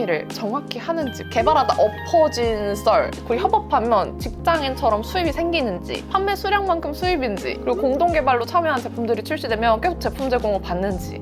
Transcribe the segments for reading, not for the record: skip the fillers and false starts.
일을 정확히 하는지, 개발하다 엎어진 썰, 그리고 협업하면 직장인처럼 수입이 생기는지, 판매 수량만큼 수입인지, 그리고 공동개발로 참여한 제품들이 출시되면 계속 제품 제공을 받는지.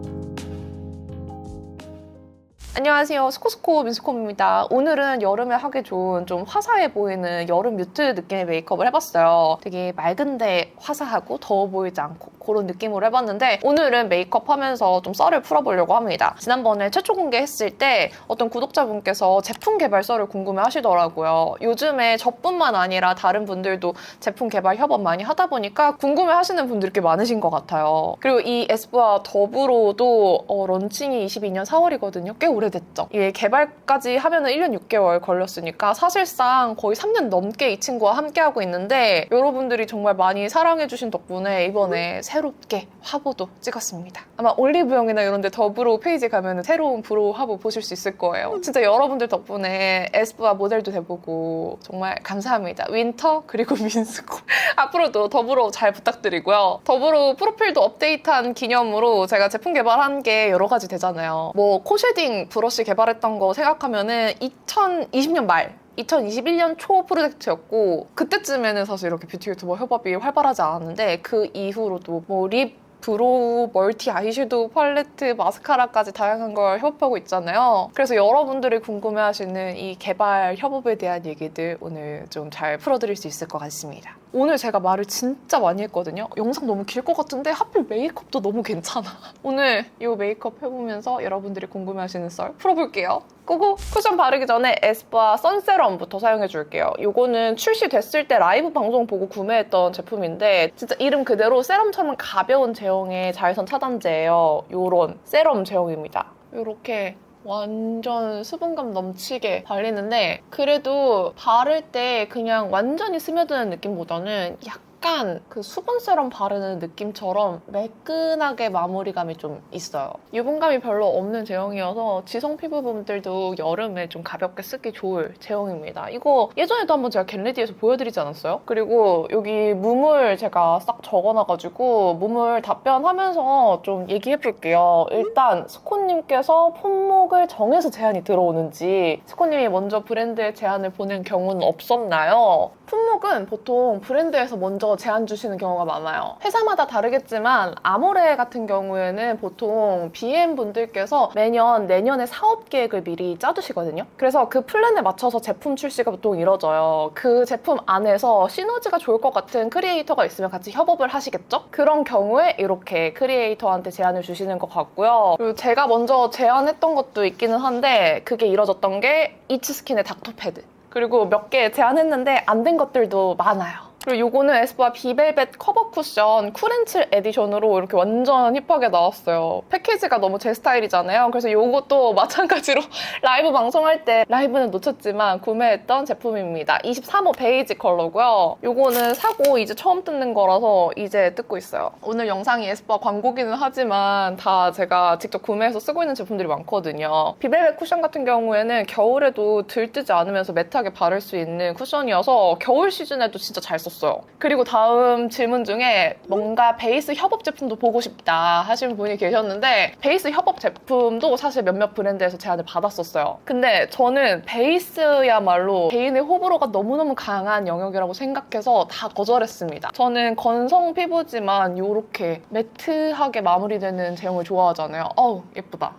안녕하세요. 스코스코 민스콤입니다. 오늘은 여름에 하기 좋은 좀 화사해 보이는 여름 뮤트 느낌의 메이크업을 해봤어요. 되게 맑은데 화사하고 더워 보이지 않고 그런 느낌으로 해봤는데, 오늘은 메이크업 하면서 좀 썰을 풀어보려고 합니다. 지난번에 최초 공개했을 때 어떤 구독자분께서 제품 개발 썰을 궁금해 하시더라고요. 요즘에 저뿐만 아니라 다른 분들도 제품 개발 협업 많이 하다 보니까 궁금해 하시는 분들이 꽤 많으신 것 같아요. 그리고 이 에스쁘아 더브로도 런칭이 22년 4월이거든요. 꽤 오래됐죠. 이게 개발까지 하면은 1년 6개월 걸렸으니까 사실상 거의 3년 넘게 이 친구와 함께하고 있는데, 여러분들이 정말 많이 사랑해주신 덕분에 이번에 새롭게 화보도 찍었습니다. 아마 올리브영이나 이런 데 더브로우 페이지 가면은 새로운 브로우 화보 보실 수 있을 거예요. 진짜 여러분들 덕분에 에스쁘아 모델도 돼보고 정말 감사합니다. 윈터 그리고 민스코 앞으로도 더브로우 잘 부탁드리고요. 더브로우 프로필도 업데이트한 기념으로 제가 제품 개발한 게 여러 가지 되잖아요. 뭐 코쉐딩 브러쉬 개발했던 거 생각하면은 2020년 말 2021년 초 프로젝트였고, 그때쯤에는 사실 이렇게 뷰티 유튜버 협업이 활발하지 않았는데, 그 이후로도 뭐 립, 브로우, 멀티 아이섀도우 팔레트, 마스카라까지 다양한 걸 협업하고 있잖아요. 그래서 여러분들이 궁금해하시는 이 개발 협업에 대한 얘기들 오늘 좀 잘 풀어드릴 수 있을 것 같습니다. 오늘 제가 말을 진짜 많이 했거든요. 영상 너무 길 것 같은데 하필 메이크업도 너무 괜찮아. 오늘 이 메이크업 해보면서 여러분들이 궁금해하시는 썰 풀어볼게요. 고고! 쿠션 바르기 전에 에스쁘아 선세럼부터 사용해줄게요. 이거는 출시됐을 때 라이브 방송 보고 구매했던 제품인데, 진짜 이름 그대로 세럼처럼 가벼운 제형의 자외선 차단제예요. 요런 세럼 제형입니다. 요렇게 완전 수분감 넘치게 발리는데, 그래도 바를 때 그냥 완전히 스며드는 느낌보다는 약간 그 수분 세럼 바르는 느낌처럼 매끈하게 마무리감이 좀 있어요. 유분감이 별로 없는 제형이어서 지성 피부분들도 여름에 좀 가볍게 쓰기 좋을 제형입니다. 이거 예전에도 한번 제가 겟레디에서 보여드리지 않았어요? 그리고 여기 무물 제가 싹 적어놔가지고 무물 답변하면서 좀 얘기해볼게요. 일단 스코님께서 폰목을 정해서 제안이 들어오는지, 스코님이 먼저 브랜드에 제안을 보낸 경우는 없었나요? 폰목은 보통 브랜드에서 먼저 제안 주시는 경우가 많아요. 회사마다 다르겠지만 아모레 같은 경우에는 보통 BM 분들께서 매년 내년의 사업 계획을 미리 짜두시거든요. 그래서 그 플랜에 맞춰서 제품 출시가 보통 이뤄져요. 그 제품 안에서 시너지가 좋을 것 같은 크리에이터가 있으면 같이 협업을 하시겠죠? 그런 경우에 이렇게 크리에이터한테 제안을 주시는 것 같고요. 그리고 제가 먼저 제안했던 것도 있기는 한데, 그게 이뤄졌던 게 이츠스킨의 닥터패드, 그리고 몇 개 제안했는데 안 된 것들도 많아요. 그리고 요거는 에스쁘아 비벨벳 커버 쿠션 쿨앤칠 에디션으로 이렇게 완전 힙하게 나왔어요. 패키지가 너무 제 스타일이잖아요. 그래서 요것도 마찬가지로 라이브 방송할 때, 라이브는 놓쳤지만 구매했던 제품입니다. 23호 베이지 컬러고요. 요거는 사고 이제 처음 뜯는 거라서 이제 뜯고 있어요. 오늘 영상이 에스쁘아 광고기는 하지만 다 제가 직접 구매해서 쓰고 있는 제품들이 많거든요. 비벨벳 쿠션 같은 경우에는 겨울에도 들뜨지 않으면서 매트하게 바를 수 있는 쿠션이어서 겨울 시즌에도 진짜 잘 썼어요. 그리고 다음 질문 중에 뭔가 베이스 협업 제품도 보고 싶다 하시는 분이 계셨는데, 베이스 협업 제품도 사실 몇몇 브랜드에서 제안을 받았었어요. 근데 저는 베이스야말로 개인의 호불호가 너무너무 강한 영역이라고 생각해서 다 거절했습니다. 저는 건성 피부지만 이렇게 매트하게 마무리되는 제형을 좋아하잖아요. 어우 예쁘다.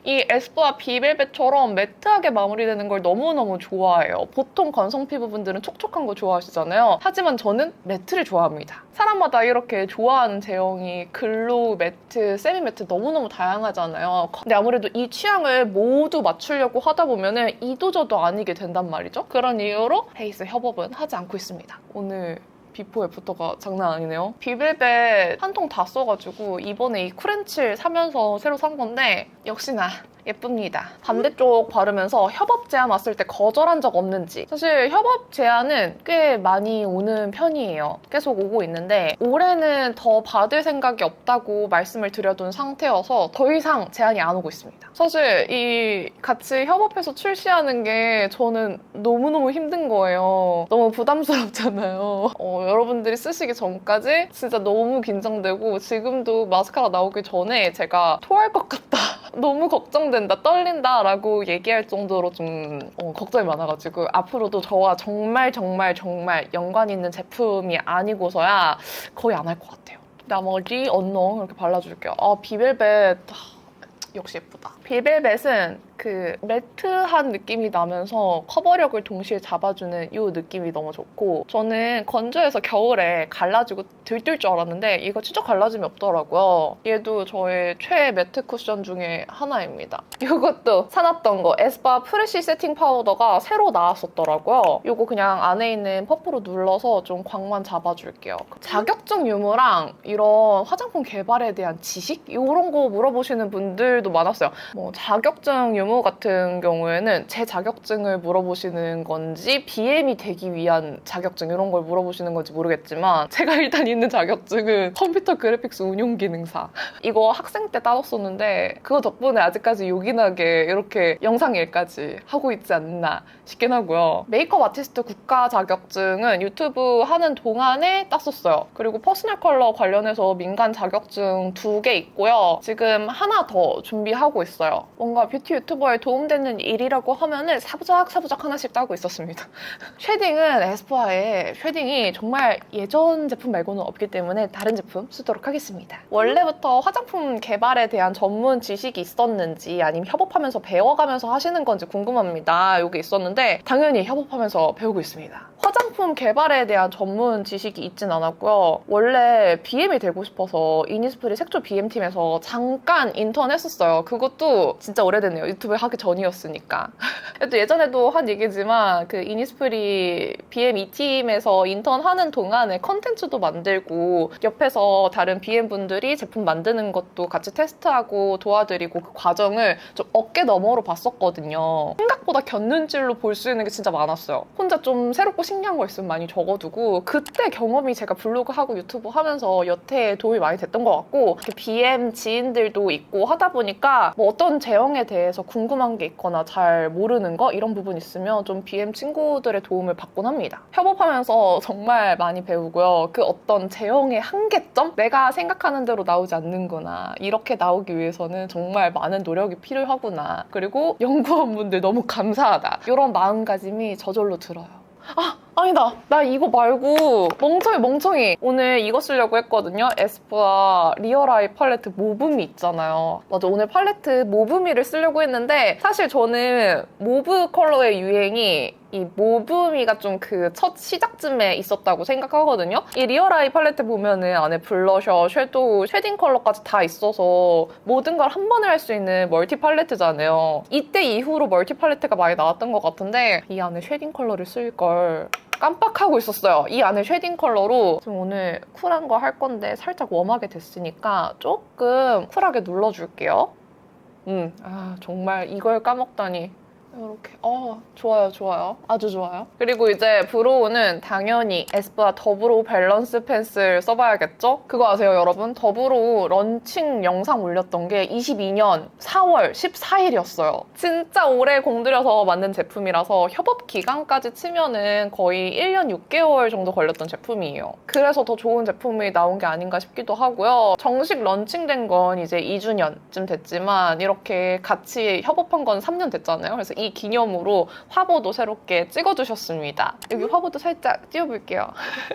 이 에스쁘아 비벨벳처럼 매트하게 마무리되는 걸 너무너무 좋아해요. 보통 건성 피부분들은 촉촉한 거 좋아하시잖아요. 하지만 저는 매트를 좋아합니다. 사람마다 이렇게 좋아하는 제형이 글로우, 매트, 세미 매트 너무너무 다양하잖아요. 근데 아무래도 이 취향을 모두 맞추려고 하다 보면은 이도저도 아니게 된단 말이죠. 그런 이유로 베이스 협업은 하지 않고 있습니다. 오늘 비포 애프터가 장난 아니네요. 비벨벳 한 통 다 써가지고 이번에 이 쿨앤칠 사면서 새로 산 건데 역시나 예쁩니다. 반대쪽 바르면서 협업 제안 왔을 때 거절한 적 없는지. 사실 협업 제안은 꽤 많이 오는 편이에요. 계속 오고 있는데 올해는 더 받을 생각이 없다고 말씀을 드려둔 상태여서 더 이상 제안이 안 오고 있습니다. 사실 이 같이 협업해서 출시하는 게 저는 너무너무 힘든 거예요. 너무 부담스럽잖아요. 여러분들이 쓰시기 전까지 진짜 너무 긴장되고, 지금도 마스카라 나오기 전에 제가 토할 것 같다 너무 걱정된다, 떨린다 라고 얘기할 정도로 좀 걱정이 많아가지고 앞으로도 저와 정말 연관 있는 제품이 아니고서야 거의 안 할 것 같아요. 나머지 언농 이렇게 발라줄게요. 비벨벳 역시 예쁘다. 비벨벳은 그 매트한 느낌이 나면서 커버력을 동시에 잡아주는 이 느낌이 너무 좋고, 저는 건조해서 겨울에 갈라지고 들뜰 줄 알았는데 이거 진짜 갈라짐이 없더라고요. 얘도 저의 최애 매트 쿠션 중에 하나입니다. 이것도 사놨던 거 에스쁘아 프레쉬 세팅 파우더가 새로 나왔었더라고요. 이거 그냥 안에 있는 퍼프로 눌러서 좀 광만 잡아줄게요. 자격증 유무랑 이런 화장품 개발에 대한 지식? 이런 거 물어보시는 분들도 많았어요. 뭐 자격증 유무 같은 경우에는 제 자격증을 물어보시는 건지 BM이 되기 위한 자격증 이런 걸 물어보시는 건지 모르겠지만, 제가 일단 있는 자격증은 컴퓨터 그래픽스 운용 기능사. 이거 학생 때 따뒀었는데 그거 덕분에 아직까지 요긴하게 이렇게 영상 일까지 하고 있지 않나 싶긴 하고요. 메이크업 아티스트 국가 자격증은 유튜브 하는 동안에 땄었어요. 그리고 퍼스널 컬러 관련해서 민간 자격증 2개 있고요. 지금 하나 더 준비하고 있어요. 뭔가 뷰티 유튜버에 도움되는 일이라고 하면은 사부작 하나씩 따고 있었습니다. 쉐딩은 에스쁘아의 쉐딩이 정말 예전 제품 말고는 없기 때문에 다른 제품 쓰도록 하겠습니다. 원래부터 화장품 개발에 대한 전문 지식이 있었는지 아니면 협업하면서 배워가면서 하시는 건지 궁금합니다. 이게 있었는데 당연히 협업하면서 배우고 있습니다. 화장품 개발에 대한 전문 지식이 있진 않았고요. 원래 BM이 되고 싶어서 이니스프리 색조 BM팀에서 잠깐 인턴 했었어요. 그것도 진짜 오래됐네요. 유튜브 하기 전이었으니까. 또 예전에도 한 얘기지만 그 이니스프리 BM 2팀에서 인턴 하는 동안에 컨텐츠도 만들고 옆에서 다른 BM분들이 제품 만드는 것도 같이 테스트하고 도와드리고 그 과정을 좀 어깨 너머로 봤었거든요. 생각보다 곁눈질로 볼 수 있는 게 진짜 많았어요. 혼자 좀 새롭고 신기한 거 있으면 많이 적어두고, 그때 경험이 제가 블로그 하고 유튜브 하면서 여태에 도움이 많이 됐던 것 같고, BM 지인들도 있고 하다 보니까 뭐 어떤 제형에 대해서 궁금한 게 있거나 잘 모르는 거 이런 부분 있으면 좀 BM 친구들의 도움을 받곤 합니다. 협업하면서 정말 많이 배우고요. 그 어떤 제형의 한계점? 내가 생각하는 대로 나오지 않는구나. 이렇게 나오기 위해서는 정말 많은 노력이 필요하구나. 그리고 연구원분들 너무 감사하다. 이런 마음가짐이 저절로 들어요. 아니다. 나 이거 말고 멍청이. 오늘 이거 쓰려고 했거든요. 에스쁘아 리얼아이 팔레트 모브미 있잖아요. 맞아. 오늘 팔레트 모브미를 쓰려고 했는데 사실 저는 모브 컬러의 유행이 이 모브미가 좀 그 첫 시작쯤에 있었다고 생각하거든요. 이 리얼아이 팔레트 보면은 안에 블러셔, 섀도우, 쉐딩 컬러까지 다 있어서 모든 걸 한 번에 할 수 있는 멀티 팔레트잖아요. 이때 이후로 멀티 팔레트가 많이 나왔던 것 같은데 이 안에 쉐딩 컬러를 쓸 걸 깜빡하고 있었어요. 이 안에 쉐딩 컬러로 좀 오늘 쿨한 거 할 건데 살짝 웜하게 됐으니까 조금 쿨하게 눌러줄게요. 정말 이걸 까먹다니. 이렇게 좋아요. 아주 좋아요. 그리고 이제 브로우는 당연히 에스쁘아 더브로우 밸런스 펜슬 써봐야겠죠? 그거 아세요, 여러분? 더브로우 런칭 영상 올렸던 게 22년 4월 14일이었어요. 진짜 오래 공들여서 만든 제품이라서 협업 기간까지 치면은 거의 1년 6개월 정도 걸렸던 제품이에요. 그래서 더 좋은 제품이 나온 게 아닌가 싶기도 하고요. 정식 런칭된 건 이제 2주년쯤 됐지만 이렇게 같이 협업한 건 3년 됐잖아요. 그래서 이 기념으로 화보도 새롭게 찍어주셨습니다. 여기 화보도 살짝 띄워볼게요.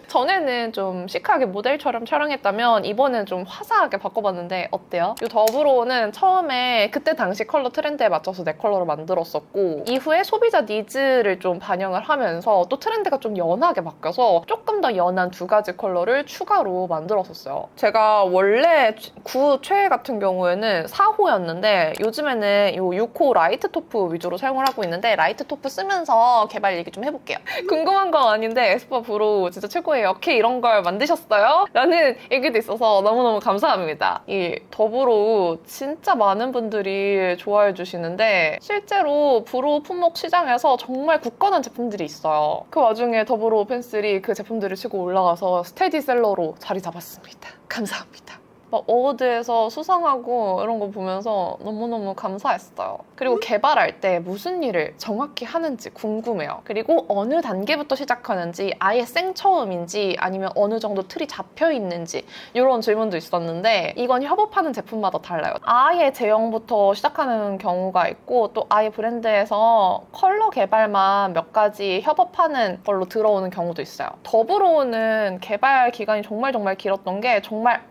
전에는 좀 시크하게 모델처럼 촬영했다면 이번엔 좀 화사하게 바꿔봤는데 어때요? 이 더브로우는 처음에 그때 당시 컬러 트렌드에 맞춰서 내 컬러로 만들었었고 이후에 소비자 니즈를 좀 반영을 하면서 또 트렌드가 좀 연하게 바뀌어서 조금 더 연한 2가지 컬러를 추가로 만들었었어요. 제가 원래 9 최애 같은 경우에는 4호였는데 요즘에는 이 6호 라이트 토프 위주로 사용을 하고 있는데 라이트 토프 쓰면서 개발 얘기 좀 해볼게요. 궁금한 건 아닌데 에스쁘아 브로우 진짜 최고예요. 어떻게 이런 걸 만드셨어요? 라는 얘기도 있어서 너무너무 감사합니다. 이 더브로우 진짜 많은 분들이 좋아해 주시는데 실제로 브로우 품목 시장에서 정말 굳건한 제품들이 있어요. 그 와중에 더브로우 펜슬이 그 제품들을 치고 올라가서 스테디셀러로 자리 잡았습니다. 감사합니다. 막 어워드에서 수상하고 이런 거 보면서 너무너무 감사했어요. 그리고 개발할 때 무슨 일을 정확히 하는지 궁금해요. 그리고 어느 단계부터 시작하는지, 아예 생처음인지 아니면 어느 정도 틀이 잡혀 있는지 이런 질문도 있었는데, 이건 협업하는 제품마다 달라요. 아예 제형부터 시작하는 경우가 있고, 또 아예 브랜드에서 컬러 개발만 몇 가지 협업하는 걸로 들어오는 경우도 있어요. 더불어오는 개발 기간이 정말 길었던 게, 정말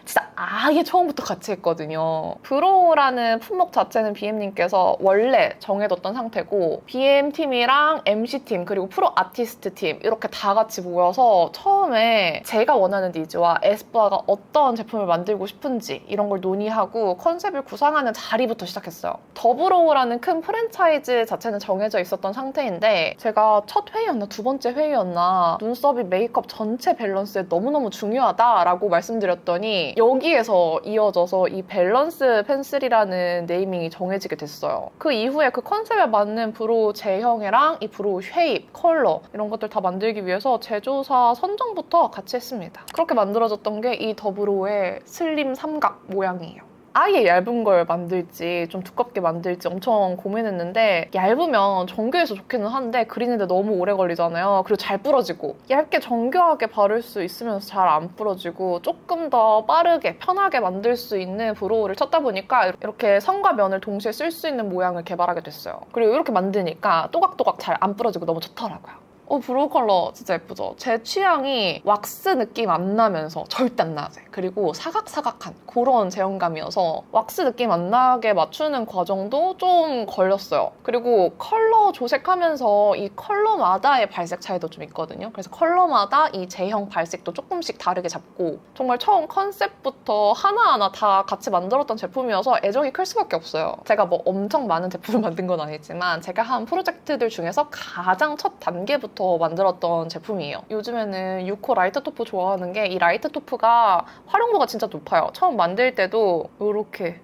진짜 아예 처음부터 같이 했거든요. 브로우라는 품목 자체는 BM님께서 원래 정해뒀던 상태고, BM팀이랑 MC팀 그리고 프로 아티스트 팀 이렇게 다 같이 모여서 처음에 제가 원하는 니즈와 에스쁘아가 어떤 제품을 만들고 싶은지 이런 걸 논의하고 컨셉을 구상하는 자리부터 시작했어요. 더브로우라는 큰 프랜차이즈 자체는 정해져 있었던 상태인데, 제가 첫 회의였나 두 번째 회의였나 눈썹이 메이크업 전체 밸런스에 너무너무 중요하다라고 말씀드렸더니, 여기에서 이어져서 이 밸런스 펜슬이라는 네이밍이 정해지게 됐어요. 그 이후에 그 컨셉에 맞는 브로우 제형이랑 이 브로우 쉐입, 컬러 이런 것들 다 만들기 위해서 제조사 선정부터 같이 했습니다. 그렇게 만들어졌던 게 이 더브로우의 슬림 삼각 모양이에요. 아예 얇은 걸 만들지 좀 두껍게 만들지 엄청 고민했는데, 얇으면 정교해서 좋기는 한데 그리는데 너무 오래 걸리잖아요. 그리고 잘 부러지고, 얇게 정교하게 바를 수 있으면서 잘 안 부러지고 조금 더 빠르게 편하게 만들 수 있는 브로우를 찾다 보니까 이렇게 선과 면을 동시에 쓸 수 있는 모양을 개발하게 됐어요. 그리고 이렇게 만드니까 또각또각 잘 안 부러지고 너무 좋더라고요. 브로우 컬러 진짜 예쁘죠? 제 취향이 왁스 느낌 안 나면서 절대 안 나지. 그리고 사각사각한 그런 제형감이어서 왁스 느낌 안 나게 맞추는 과정도 좀 걸렸어요. 그리고 컬러 조색하면서 이 컬러마다의 발색 차이도 좀 있거든요. 그래서 컬러마다 이 제형 발색도 조금씩 다르게 잡고, 정말 처음 컨셉부터 하나하나 다 같이 만들었던 제품이어서 애정이 클 수밖에 없어요. 제가 뭐 엄청 많은 제품을 만든 건 아니지만 제가 한 프로젝트들 중에서 가장 첫 단계부터 만들었던 제품이에요. 요즘에는 6호 라이트 토프 좋아하는 게, 이 라이트 토프가 활용도가 진짜 높아요. 처음 만들 때도 이렇게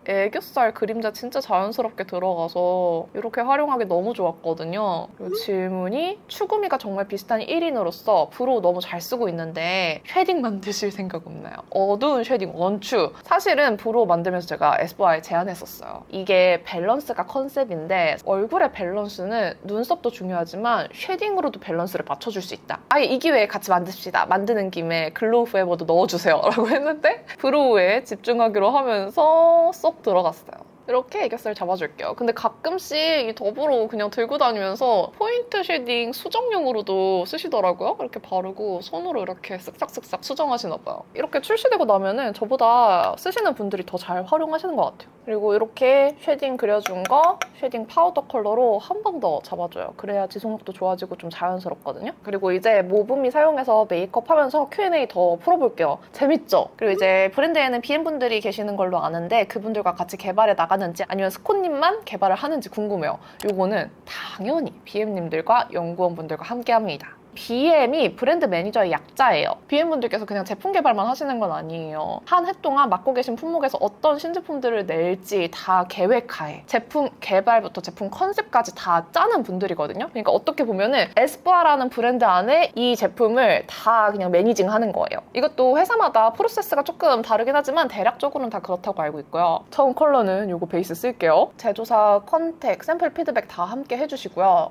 애교살 그림자 진짜 자연스럽게 들어가서 이렇게 활용하기 너무 좋았거든요. 그리고 질문이, 추구미가 정말 비슷한 1인으로서 브로우 너무 잘 쓰고 있는데 쉐딩 만드실 생각 없나요? 어두운 쉐딩 원추. 사실은 브로우 만들면서 제가 에스쁘아에 제안했었어요. 이게 밸런스가 컨셉인데 얼굴의 밸런스는 눈썹도 중요하지만 쉐딩으로도 밸런스를 맞춰줄 수 있다. 아예 이 기회에 같이 만듭시다. 만드는 김에 글로우 포에버도 넣어주세요 라고 했는데, 브로우에 집중하기로 하면서 쏙 들어갔어요. 이렇게 애교살 잡아줄게요. 근데 가끔씩 이 더브로우 그냥 들고 다니면서 포인트 쉐딩 수정용으로도 쓰시더라고요. 이렇게 바르고 손으로 이렇게 쓱싹쓱싹 수정하시나 봐요. 이렇게 출시되고 나면은 저보다 쓰시는 분들이 더 잘 활용하시는 것 같아요. 그리고 이렇게 쉐딩 그려준 거 쉐딩 파우더 컬러로 한 번 더 잡아줘요. 그래야 지속력도 좋아지고 좀 자연스럽거든요. 그리고 이제 모브미 사용해서 메이크업 하면서 Q&A 더 풀어볼게요. 재밌죠? 그리고 이제 브랜드에는 BM분들이 계시는 걸로 아는데, 그분들과 같이 개발해 나가는지 아니면 스콘님만 개발을 하는지 궁금해요. 요거는 당연히 BM님들과 연구원분들과 함께합니다. BM이 브랜드 매니저의 약자예요. BM분들께서 그냥 제품 개발만 하시는 건 아니에요. 한 해 동안 맡고 계신 품목에서 어떤 신제품들을 낼지 다 계획하에 제품 개발부터 제품 컨셉까지 다 짜는 분들이거든요. 그러니까 어떻게 보면은 에스쁘아라는 브랜드 안에 이 제품을 다 그냥 매니징하는 거예요. 이것도 회사마다 프로세스가 조금 다르긴 하지만 대략적으로는 다 그렇다고 알고 있고요. 처음 컬러는 요거 베이스 쓸게요. 제조사 컨택, 샘플 피드백 다 함께 해주시고요.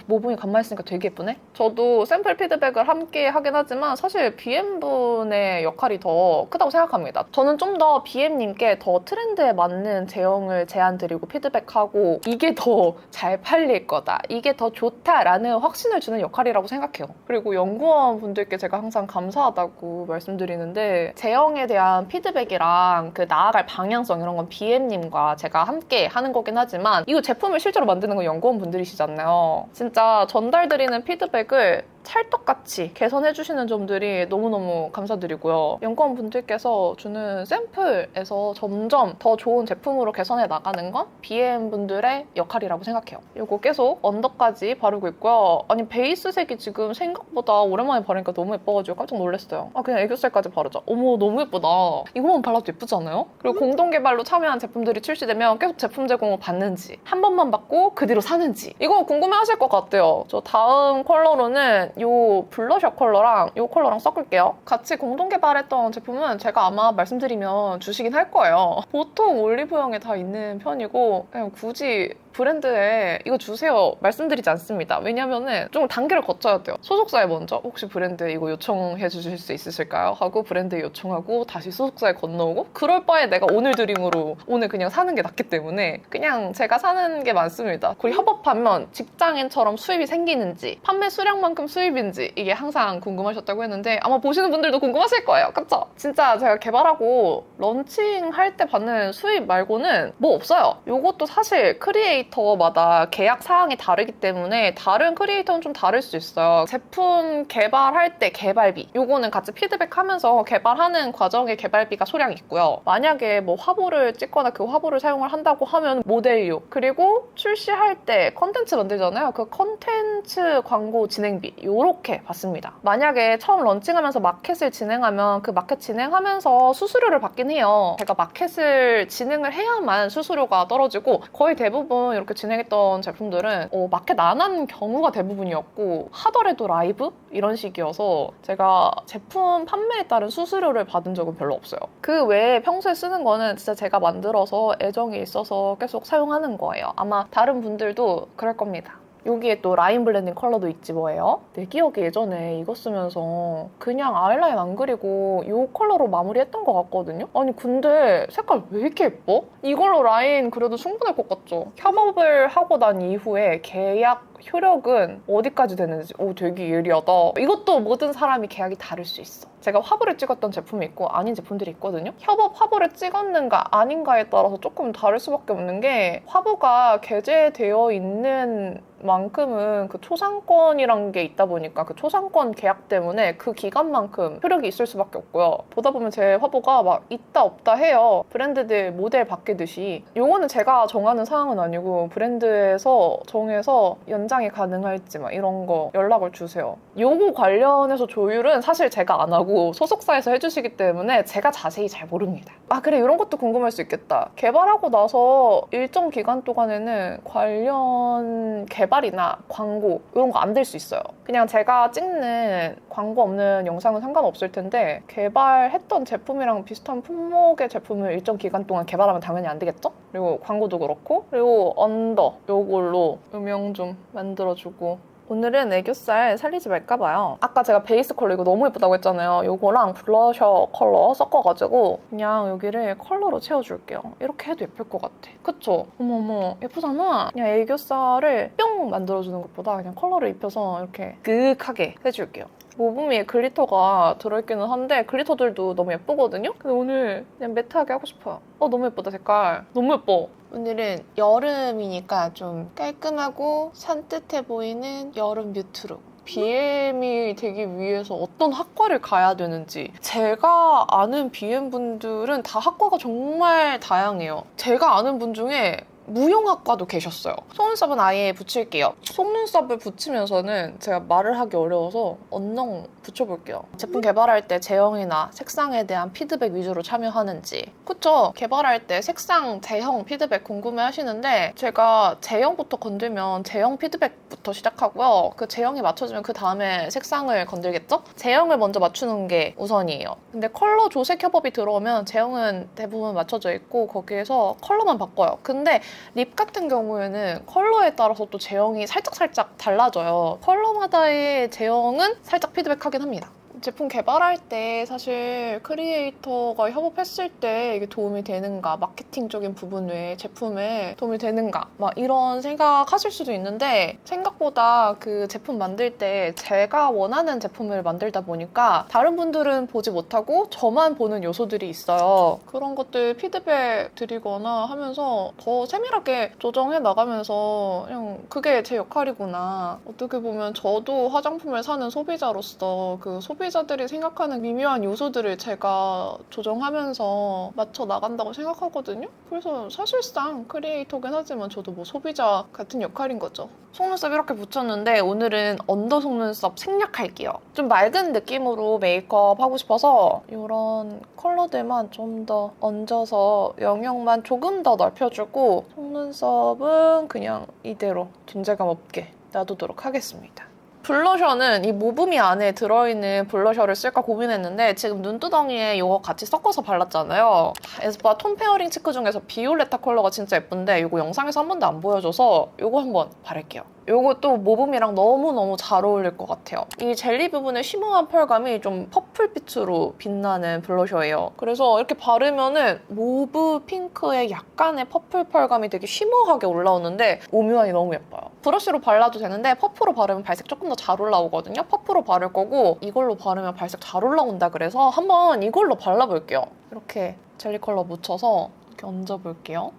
모붕이 간만에 쓰니까 되게 예쁘네? 저도 샘플 피드백을 함께 하긴 하지만 사실 BM분의 역할이 더 크다고 생각합니다. 저는 좀 더 BM님께 더 트렌드에 맞는 제형을 제안드리고 피드백하고, 이게 더 잘 팔릴 거다, 이게 더 좋다라는 확신을 주는 역할이라고 생각해요. 그리고 연구원 분들께 제가 항상 감사하다고 말씀드리는데, 제형에 대한 피드백이랑 그 나아갈 방향성 이런 건 BM님과 제가 함께 하는 거긴 하지만, 이거 제품을 실제로 만드는 건 연구원 분들이시잖아요. 진짜 전달드리는 피드백을 찰떡같이 개선해주시는 점들이 너무너무 감사드리고요. 연구원 분들께서 주는 샘플에서 점점 더 좋은 제품으로 개선해 나가는 건 BM분들의 역할이라고 생각해요. 이거 계속 언더까지 바르고 있고요. 아니, 베이스색이 지금 생각보다 오랜만에 바르니까 너무 예뻐가지고 깜짝 놀랐어요. 그냥 애교살까지 바르자. 어머, 너무 예쁘다. 이거만 발라도 예쁘지 않아요? 그리고 공동개발로 참여한 제품들이 출시되면 계속 제품 제공을 받는지, 한 번만 받고 그 뒤로 사는지, 이거 궁금해하실 것 같아요. 저 다음 컬러로는 이 블러셔 컬러랑 이 컬러랑 섞을게요. 같이 공동 개발했던 제품은 제가 아마 말씀드리면 주시긴 할 거예요. 보통 올리브영에 다 있는 편이고 그냥 굳이 브랜드에 이거 주세요 말씀드리지 않습니다. 왜냐면은 좀 단계를 거쳐야 돼요. 소속사에 먼저 혹시 브랜드 이거 요청해 주실 수 있으실까요? 하고 브랜드에 요청하고 다시 소속사에 건너오고 그럴 바에 내가 오늘 드림으로 오늘 그냥 사는 게 낫기 때문에 그냥 제가 사는 게 많습니다. 그리고 협업하면 직장인처럼 수입이 생기는지 판매 수량만큼 수입인지 이게 항상 궁금하셨다고 했는데 아마 보시는 분들도 궁금하실 거예요. 그쵸? 진짜 제가 개발하고 런칭할 때 받는 수입 말고는 뭐 없어요. 이것도 사실 크리에이터마다 계약 사항이 다르기 때문에 다른 크리에이터는 좀 다를 수 있어요. 제품 개발할 때 개발비 요거는 같이 피드백하면서 개발하는 과정에 개발비가 소량이 있고요. 만약에 뭐 화보를 찍거나 그 화보를 사용을 한다고 하면 모델료 그리고 출시할 때 컨텐츠 만들잖아요. 그 컨텐츠 광고 진행비 요렇게 받습니다. 만약에 처음 런칭하면서 마켓을 진행하면 그 마켓 진행하면서 수수료를 받긴 해요. 제가 마켓을 진행을 해야만 수수료가 떨어지고 거의 대부분 이렇게 진행했던 제품들은 마켓 안 하는 경우가 대부분이었고 하더라도 라이브? 이런 식이어서 제가 제품 판매에 따른 수수료를 받은 적은 별로 없어요. 그 외에 평소에 쓰는 거는 진짜 제가 만들어서 애정이 있어서 계속 사용하는 거예요. 아마 다른 분들도 그럴 겁니다. 여기에 또 라인 블렌딩 컬러도 있지 뭐예요? 내 기억에 예전에 이거 쓰면서 그냥 아이라인 안 그리고 이 컬러로 마무리했던 것 같거든요? 아니 근데 색깔 왜 이렇게 예뻐? 이걸로 라인 그려도 충분할 것 같죠? 협업을 하고 난 이후에 계약 효력은 어디까지 되는지 되게 예리하다. 이것도 모든 사람이 계약이 다를 수 있어. 제가 화보를 찍었던 제품이 있고 아닌 제품들이 있거든요. 협업 화보를 찍었는가 아닌가에 따라서 조금 다를 수밖에 없는 게 화보가 게재되어 있는 만큼은 그 초상권이란 게 있다 보니까 그 초상권 계약 때문에 그 기간만큼 효력이 있을 수밖에 없고요. 보다 보면 제 화보가 막 있다 없다 해요. 브랜드들 모델 바뀌듯이. 요거는 제가 정하는 사항은 아니고 브랜드에서 정해서 연장이 가능할지 막 이런 거 연락을 주세요. 요거 관련해서 조율은 사실 제가 안 하고 소속사에서 해주시기 때문에 제가 자세히 잘 모릅니다. 아 그래 이런 것도 궁금할 수 있겠다. 개발하고 나서 일정 기간 동안에는 관련 개발이나 광고 이런 거 안 될 수 있어요. 그냥 제가 찍는 광고 없는 영상은 상관없을 텐데 개발했던 제품이랑 비슷한 품목의 제품을 일정 기간 동안 개발하면 당연히 안 되겠죠? 그리고 광고도 그렇고 그리고 언더 요걸로 음영 좀 만들어주고 오늘은 애교살 살리지 말까봐요. 아까 제가 베이스 컬러 이거 너무 예쁘다고 했잖아요. 이거랑 블러셔 컬러 섞어가지고 그냥 여기를 컬러로 채워줄게요. 이렇게 해도 예쁠 것 같아. 그쵸? 어머머 예쁘잖아? 그냥 애교살을 뿅 만들어주는 것보다 그냥 컬러를 입혀서 이렇게 그윽하게 해줄게요. 모브미에 글리터가 들어있기는 한데 글리터들도 너무 예쁘거든요? 근데 오늘 그냥 매트하게 하고 싶어요. 너무 예쁘다 색깔. 너무 예뻐. 오늘은 여름이니까 좀 깔끔하고 산뜻해 보이는 여름 뮤트룩. BM이 되기 위해서 어떤 학과를 가야 되는지 제가 아는 BM분들은 다 학과가 정말 다양해요. 제가 아는 분 중에 무용학과도 계셨어요. 속눈썹은 아예 붙일게요. 속눈썹을 붙이면서는 제가 말을 하기 어려워서 언능 붙여볼게요. 제품 개발할 때 제형이나 색상에 대한 피드백 위주로 참여하는지. 그쵸? 개발할 때 색상, 제형 피드백 궁금해 하시는데 제가 제형부터 건들면 제형 피드백부터 시작하고요. 그 제형이 맞춰지면 그 다음에 색상을 건들겠죠? 제형을 먼저 맞추는 게 우선이에요. 근데 컬러 조색 협업이 들어오면 제형은 대부분 맞춰져 있고 거기에서 컬러만 바꿔요. 근데 립 같은 경우에는 컬러에 따라서 또 제형이 살짝살짝 달라져요. 컬러마다의 제형은 살짝 피드백하긴 합니다. 제품 개발할 때 사실 크리에이터가 협업했을 때 이게 도움이 되는가, 마케팅적인 부분 외에 제품에 도움이 되는가 막 이런 생각하실 수도 있는데 생각보다 그 제품 만들 때 제가 원하는 제품을 만들다 보니까 다른 분들은 보지 못하고 저만 보는 요소들이 있어요. 그런 것들 피드백 드리거나 하면서 더 세밀하게 조정해 나가면서 그냥 그게 제 역할이구나. 어떻게 보면 저도 화장품을 사는 소비자로서 그 소비자들이 생각하는 미묘한 요소들을 제가 조정하면서 맞춰 나간다고 생각하거든요. 그래서 사실상 크리에이터긴 하지만 저도 뭐 소비자 같은 역할인 거죠. 속눈썹 이렇게 붙였는데 오늘은 언더 속눈썹 생략할게요. 좀 맑은 느낌으로 메이크업 하고 싶어서 이런 컬러들만 좀 더 얹어서 영역만 조금 더 넓혀주고 속눈썹은 그냥 이대로 존재감 없게 놔두도록 하겠습니다. 블러셔는 이 모브미 안에 들어있는 블러셔를 쓸까 고민했는데 지금 눈두덩이에 이거 같이 섞어서 발랐잖아요. 에스쁘아 톤 페어링 치크 중에서 비올레타 컬러가 진짜 예쁜데 이거 영상에서 한 번도 안 보여줘서 이거 한번 바를게요. 이것도 모브미랑 너무너무 잘 어울릴 것 같아요. 이 젤리 부분의 쉬머한 펄감이 좀 퍼플빛으로 빛나는 블러셔예요. 그래서 이렇게 바르면은 모브 핑크의 약간의 퍼플 펄감이 되게 쉬머하게 올라오는데 오묘하니 너무 예뻐요. 브러쉬로 발라도 되는데 퍼프로 바르면 발색 조금 더 잘 올라오거든요. 퍼프로 바를 거고 이걸로 바르면 발색 잘 올라온다 그래서 한번 이걸로 발라볼게요. 이렇게 젤리 컬러 묻혀서 이렇게 얹어볼게요.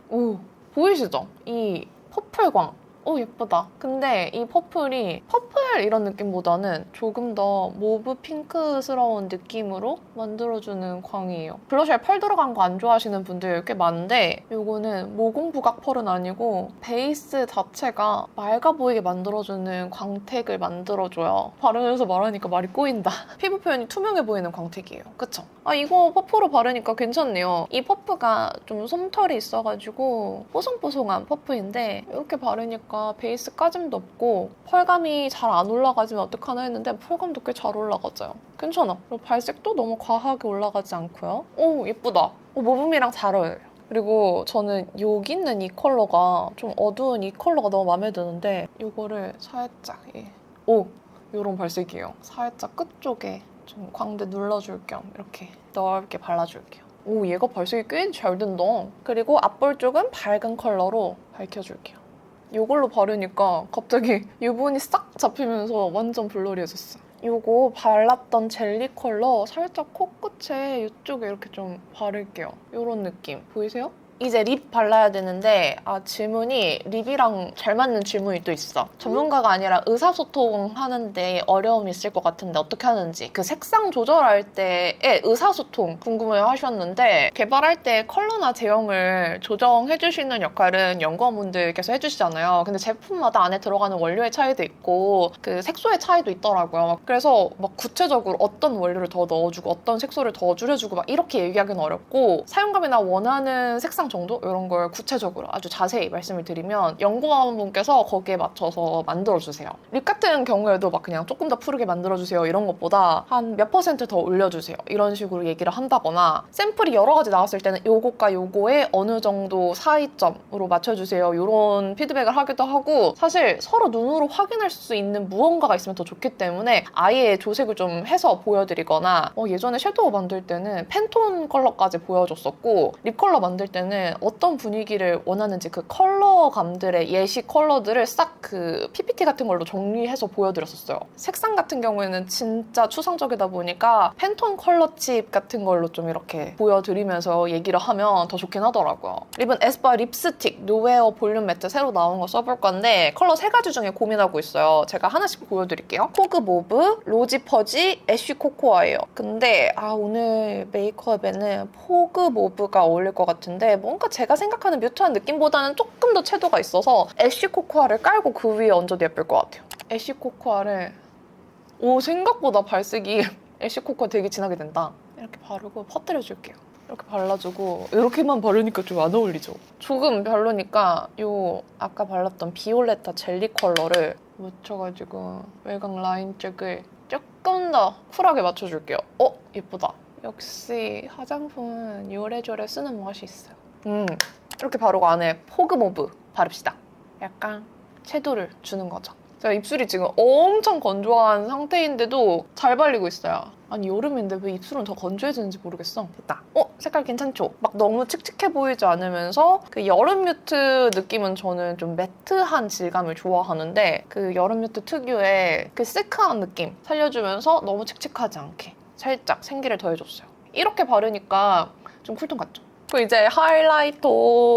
오, 보이시죠? 이 퍼플광. 오, 예쁘다. 근데 이 퍼플이 퍼플 이런 느낌보다는 조금 더 모브 핑크스러운 느낌으로 만들어주는 광이에요. 블러셔에 펄 들어간 거 안 좋아하시는 분들 꽤 많은데 이거는 모공 부각 펄은 아니고 베이스 자체가 맑아 보이게 만들어주는 광택을 만들어줘요. 바르면서 말하니까 말이 꼬인다. 피부 표현이 투명해 보이는 광택이에요. 그쵸? 아, 이거 퍼프로 바르니까 괜찮네요. 이 퍼프가 좀 솜털이 있어가지고 뽀송뽀송한 퍼프인데 이렇게 바르니까 베이스 까짐도 없고 펄감이 잘 안 올라가지면 어떡하나 했는데 펄감도 꽤 잘 올라가져요. 괜찮아. 그리고 발색도 너무 과하게 올라가지 않고요. 오, 예쁘다. 모브미랑 잘 어울려요. 그리고 저는 여기 있는 이 컬러가 좀 어두운 이 컬러가 너무 마음에 드는데 이거를 살짝 이런 발색이에요. 살짝 끝쪽에 좀 광대 눌러줄 겸 이렇게 넓게 발라줄게요. 오, 얘가 발색이 꽤 잘 된다. 그리고 앞볼 쪽은 밝은 컬러로 밝혀줄게요. 이걸로 바르니까 갑자기 유분이 싹 잡히면서 완전 블러리해졌어요. 이거 발랐던 젤리 컬러 살짝 코끝에 이쪽에 이렇게 좀 바를게요. 이런 느낌. 보이세요? 이제 립 발라야 되는데 질문이 립이랑 잘 맞는 질문이 또 있어. 전문가가 아니라 의사소통하는데 어려움이 있을 것 같은데 어떻게 하는지 그 색상 조절할 때의 의사소통 궁금해 하셨는데 개발할 때 컬러나 제형을 조정해주시는 역할은 연구원분들께서 해주시잖아요. 근데 제품마다 안에 들어가는 원료의 차이도 있고 그 색소의 차이도 있더라고요. 그래서 막 구체적으로 어떤 원료를 더 넣어주고 어떤 색소를 더 줄여주고 막 이렇게 얘기하기는 어렵고 사용감이나 원하는 색상 정도? 이런 걸 구체적으로 아주 자세히 말씀을 드리면 연구원분께서 거기에 맞춰서 만들어주세요. 립 같은 경우에도 막 그냥 조금 더 푸르게 만들어주세요 이런 것보다 한 몇 퍼센트 더 올려주세요 이런 식으로 얘기를 한다거나 샘플이 여러 가지 나왔을 때는 요것과 요거에 어느 정도 사이점으로 맞춰주세요 이런 피드백을 하기도 하고 사실 서로 눈으로 확인할 수 있는 무언가가 있으면 더 좋기 때문에 아예 조색을 좀 해서 보여드리거나 예전에 섀도우 만들 때는 팬톤 컬러까지 보여줬었고 립 컬러 만들 때는 어떤 분위기를 원하는지 그 컬러감들의 예시 컬러들을 싹 그 PPT 같은 걸로 정리해서 보여드렸었어요. 색상 같은 경우에는 진짜 추상적이다 보니까 팬톤 컬러칩 같은 걸로 좀 이렇게 보여드리면서 얘기를 하면 더 좋긴 하더라고요. 립은 에스쁘아 립스틱 노웨어 볼륨 매트 새로 나온 거 써볼 건데 컬러 3가지 중에 고민하고 있어요. 제가 하나씩 보여드릴게요. 포그 모브, 로지 퍼지, 애쉬 코코아예요. 근데 오늘 메이크업에는 포그 모브가 어울릴 것 같은데 뭔가 제가 생각하는 뮤트한 느낌보다는 조금 더 채도가 있어서 애쉬 코코아를 깔고 그 위에 얹어도 예쁠 것 같아요. 애쉬 코코아를 생각보다 발색이 애쉬 코코아 되게 진하게 된다. 이렇게 바르고 퍼뜨려줄게요. 이렇게 발라주고 이렇게만 바르니까 좀 안 어울리죠? 조금 별로니까 아까 발랐던 비올레타 젤리 컬러를 묻혀가지고 외곽 라인 쪽을 조금 더 쿨하게 맞춰줄게요. 예쁘다. 역시 화장품은 요래조래 쓰는 맛이 있어요. 이렇게 바르고 안에 포그 모브 바릅시다. 약간 채도를 주는 거죠. 제가 입술이 지금 엄청 건조한 상태인데도 잘 발리고 있어요. 아니 여름인데 왜 입술은 더 건조해지는지 모르겠어. 됐다. 색깔 괜찮죠? 막 너무 칙칙해 보이지 않으면서 그 여름 뮤트 느낌은 저는 좀 매트한 질감을 좋아하는데 그 여름 뮤트 특유의 그 시크한 느낌 살려주면서 너무 칙칙하지 않게 살짝 생기를 더해줬어요. 이렇게 바르니까 좀 쿨톤 같죠? 그리고 이제 하이라이터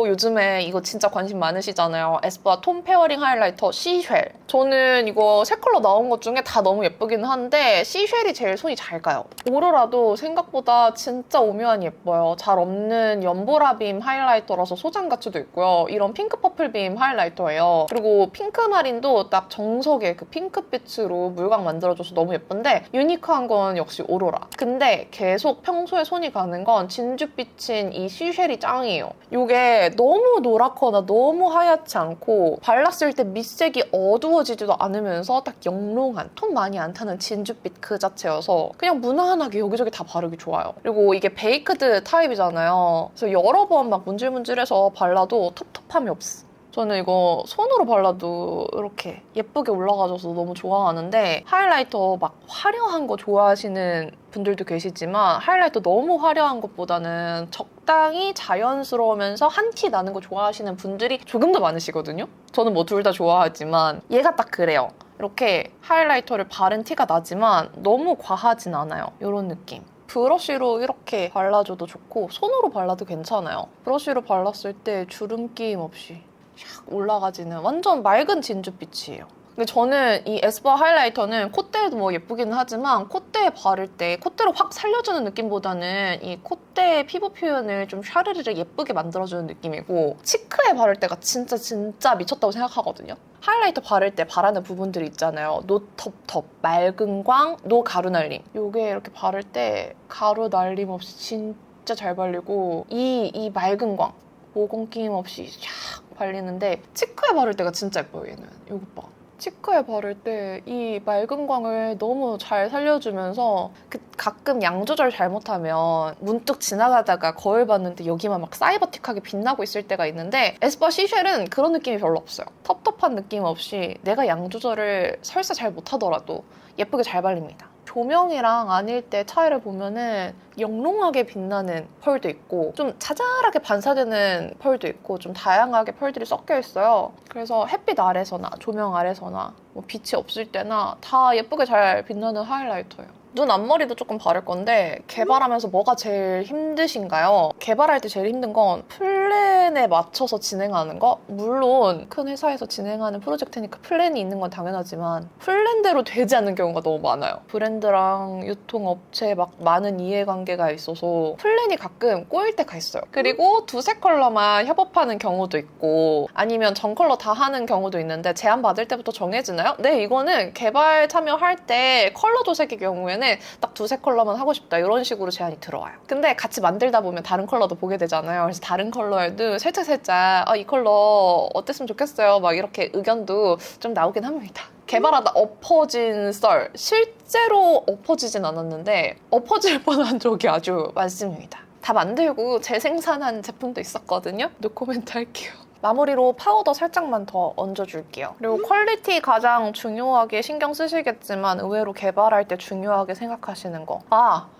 요즘에 이거 진짜 관심 많으시잖아요. 에스쁘아 톤 페어링 하이라이터 시쉘. 저는 이거 세 컬러 나온 것 중에 다 너무 예쁘긴 한데 시쉘이 제일 손이 잘 가요. 오로라도 생각보다 진짜 오묘하니 예뻐요. 잘 없는 연보라빔 하이라이터라서 소장 가치도 있고요. 이런 핑크 퍼플빔 하이라이터예요. 그리고 핑크 마린도 딱 정석의 그 핑크빛으로 물광 만들어줘서 너무 예쁜데 유니크한 건 역시 오로라. 근데 계속 평소에 손이 가는 건 진주빛인 이 시쉘이 짱이에요. 이게 너무 노랗거나 너무 하얗지 않고 발랐을 때 밑색이 어두워 어두워지지도 않으면서 딱 영롱한, 톤 많이 안 타는 진주빛 그 자체여서 그냥 무난하게 여기저기 다 바르기 좋아요. 그리고 이게 베이크드 타입이잖아요. 그래서 여러 번 막 문질문질해서 발라도 텁텁함이 없어. 저는 이거 손으로 발라도 이렇게 예쁘게 올라가져서 너무 좋아하는데, 하이라이터 막 화려한 거 좋아하시는 분들도 계시지만 하이라이터 너무 화려한 것보다는 적당히 자연스러우면서 한 티 나는 거 좋아하시는 분들이 조금 더 많으시거든요. 저는 뭐 둘 다 좋아하지만 얘가 딱 그래요. 이렇게 하이라이터를 바른 티가 나지만 너무 과하진 않아요. 이런 느낌. 브러쉬로 이렇게 발라줘도 좋고 손으로 발라도 괜찮아요. 브러쉬로 발랐을 때 주름 끼임 없이 샥 올라가지는 완전 맑은 진주빛이에요. 근데 저는 이 에스쁘아 하이라이터는 콧대에도 뭐 예쁘기는 하지만 콧대에 바를 때 콧대를 확 살려주는 느낌보다는 이 콧대 피부 표현을 좀 샤르르르 예쁘게 만들어주는 느낌이고, 치크에 바를 때가 진짜 미쳤다고 생각하거든요. 하이라이터 바를 때 바라는 부분들이 있잖아요. 노텁텁, 맑은 광, 노 가루 날림. 요게 이렇게 바를 때 가루 날림 없이 진짜 잘 발리고, 이 맑은 광, 모공 끼임 없이 샥 발리는데 치크에 바를 때가 진짜 예뻐요, 얘는. 이거 봐. 치크에 바를 때 이 맑은 광을 너무 잘 살려주면서 가끔 양 조절 잘못하면 문득 지나가다가 거울 봤는데 여기만 막 사이버틱하게 빛나고 있을 때가 있는데, 에스쁘아 시쉘은 그런 느낌이 별로 없어요. 텁텁한 느낌 없이 내가 양 조절을 설사 잘 못하더라도 예쁘게 잘 발립니다. 조명이랑 아닐 때 차이를 보면은 영롱하게 빛나는 펄도 있고 좀 자잘하게 반사되는 펄도 있고 좀 다양하게 펄들이 섞여 있어요. 그래서 햇빛 아래서나 조명 아래서나 뭐 빛이 없을 때나 다 예쁘게 잘 빛나는 하이라이터예요. 눈 앞머리도 조금 바를 건데, 개발하면서 뭐가 제일 힘드신가요? 개발할 때 제일 힘든 건 플랜에 맞춰서 진행하는 거? 물론 큰 회사에서 진행하는 프로젝트니까 플랜이 있는 건 당연하지만 플랜대로 되지 않는 경우가 너무 많아요. 브랜드랑 유통업체 막 많은 이해관계가 있어서 플랜이 가끔 꼬일 때가 있어요. 그리고 두세 컬러만 협업하는 경우도 있고 아니면 전 컬러 다 하는 경우도 있는데, 제안 받을 때부터 정해지나요? 네, 이거는 개발 참여할 때 컬러 도색의 경우에는 딱 두세 컬러만 하고 싶다 이런 식으로 제안이 들어와요. 근데 같이 만들다 보면 다른 컬러도 보게 되잖아요. 그래서 다른 컬러에도 살짝 이 컬러 어땠으면 좋겠어요 막 이렇게 의견도 좀 나오긴 합니다. 개발하다 엎어진 썰, 실제로 엎어지진 않았는데 엎어질 뻔한 적이 아주 많습니다. 다 만들고 재생산한 제품도 있었거든요. 노코멘트 할게요. 마무리로 파우더 살짝만 더 얹어줄게요. 그리고 퀄리티 가장 중요하게 신경 쓰시겠지만 의외로 개발할 때 중요하게 생각하시는 거.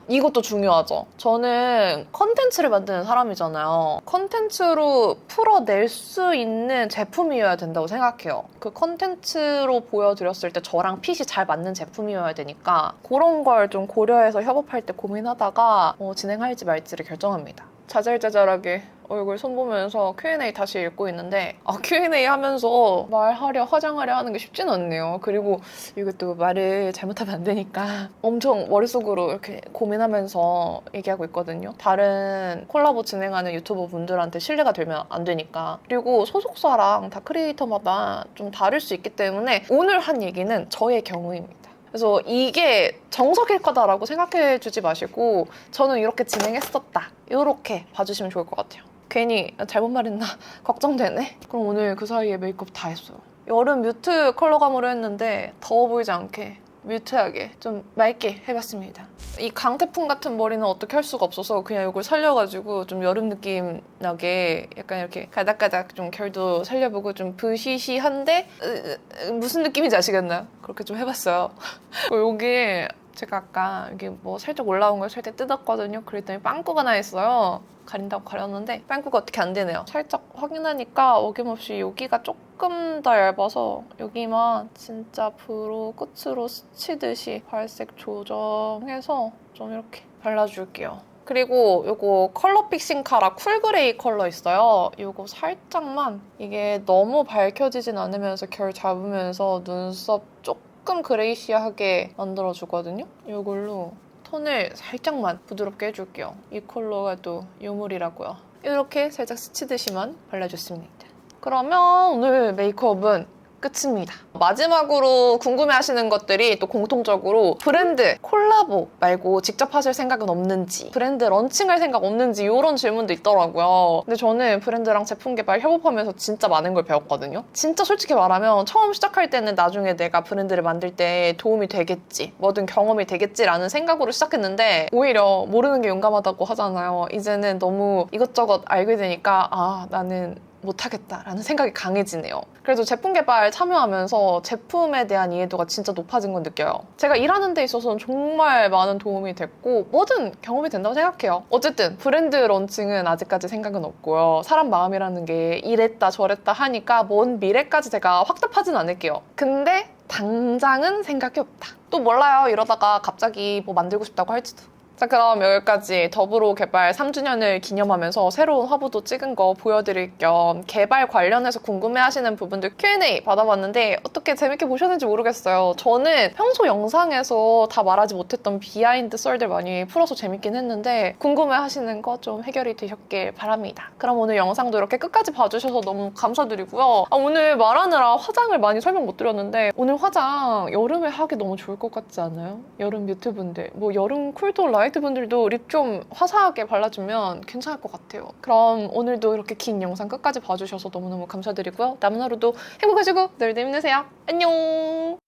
이것도 중요하죠. 저는 컨텐츠를 만드는 사람이잖아요. 컨텐츠로 풀어낼 수 있는 제품이어야 된다고 생각해요. 그 컨텐츠로 보여드렸을 때 저랑 핏이 잘 맞는 제품이어야 되니까 그런 걸 좀 고려해서 협업할 때 고민하다가 진행할지 말지를 결정합니다. 자잘자잘하게 얼굴 손보면서 Q&A 다시 읽고 있는데 Q&A 하면서 말하려 화장하려 하는 게 쉽진 않네요. 그리고 이것도 말을 잘못하면 안 되니까 엄청 머릿속으로 이렇게 고민하면서 얘기하고 있거든요. 다른 콜라보 진행하는 유튜버 분들한테 신뢰가 되면 안 되니까. 그리고 소속사랑 다 크리에이터마다 좀 다를 수 있기 때문에 오늘 한 얘기는 저의 경우입니다. 그래서 이게 정석일 거다라고 생각해 주지 마시고 저는 이렇게 진행했었다 이렇게 봐주시면 좋을 것 같아요. 괜히 잘못 말했나 걱정되네. 그럼 오늘 그 사이에 메이크업 다 했어요. 여름 뮤트 컬러감으로 했는데 더워 보이지 않게 뮤트하게 좀 맑게 해봤습니다. 이 강태풍 같은 머리는 어떻게 할 수가 없어서 그냥 이걸 살려가지고 좀 여름 느낌 나게 약간 이렇게 가닥가닥 좀 결도 살려보고 좀 부시시한데 무슨 느낌인지 아시겠나요? 그렇게 좀 해봤어요. 여기 제가 아까 여기 뭐 살짝 올라온 걸 살짝 뜯었거든요. 그랬더니 빵꾸가 나 있어요. 가린다고 가렸는데 빵꾸가 어떻게 안 되네요. 살짝 확인하니까 어김없이 여기가 조금 더 얇아서 여기만 진짜 브로우 끝으로 스치듯이 발색 조정해서 좀 이렇게 발라줄게요. 그리고 요거 컬러 픽싱 카라 쿨그레이 컬러 있어요. 요거 살짝만 이게 너무 밝혀지진 않으면서 결 잡으면서 눈썹 조금 그레이시하게 만들어주거든요. 요걸로 톤을 살짝만 부드럽게 해줄게요. 이 컬러가 또 유물이라고요. 이렇게 살짝 스치듯이만 발라줬습니다. 그러면 오늘 메이크업은 끝입니다. 마지막으로 궁금해하시는 것들이 또 공통적으로 브랜드 콜라보 말고 직접 하실 생각은 없는지, 브랜드 런칭할 생각 없는지 이런 질문도 있더라고요. 근데 저는 브랜드랑 제품 개발 협업하면서 진짜 많은 걸 배웠거든요. 진짜 솔직히 말하면 처음 시작할 때는 나중에 내가 브랜드를 만들 때 도움이 되겠지, 뭐든 경험이 되겠지라는 생각으로 시작했는데 오히려 모르는 게 용감하다고 하잖아요. 이제는 너무 이것저것 알게 되니까 나는 못하겠다라는 생각이 강해지네요. 그래도 제품 개발 참여하면서 제품에 대한 이해도가 진짜 높아진 건 느껴요. 제가 일하는 데 있어서는 정말 많은 도움이 됐고 뭐든 경험이 된다고 생각해요. 어쨌든 브랜드 런칭은 아직까지 생각은 없고요. 사람 마음이라는 게 이랬다 저랬다 하니까 먼 미래까지 제가 확답하진 않을게요. 근데 당장은 생각이 없다. 또 몰라요. 이러다가 갑자기 뭐 만들고 싶다고 할지도. 자, 그럼 여기까지 더불어 개발 3주년을 기념하면서 새로운 화보도 찍은 거 보여드릴 겸 개발 관련해서 궁금해하시는 부분들 Q&A 받아봤는데 어떻게 재밌게 보셨는지 모르겠어요. 저는 평소 영상에서 다 말하지 못했던 비하인드 썰들 많이 풀어서 재밌긴 했는데 궁금해하시는 거 좀 해결이 되셨길 바랍니다. 그럼 오늘 영상도 이렇게 끝까지 봐주셔서 너무 감사드리고요. 오늘 말하느라 화장을 많이 설명 못 드렸는데 오늘 화장 여름에 하기 너무 좋을 것 같지 않아요? 여름 뮤트 분들, 뭐 여름 쿨톤 라이트 분들도 립 좀 화사하게 발라주면 괜찮을 것 같아요. 그럼 오늘도 이렇게 긴 영상 끝까지 봐주셔서 너무너무 감사드리고요. 남은 하루도 행복하시고 내일도 힘내세요. 안녕!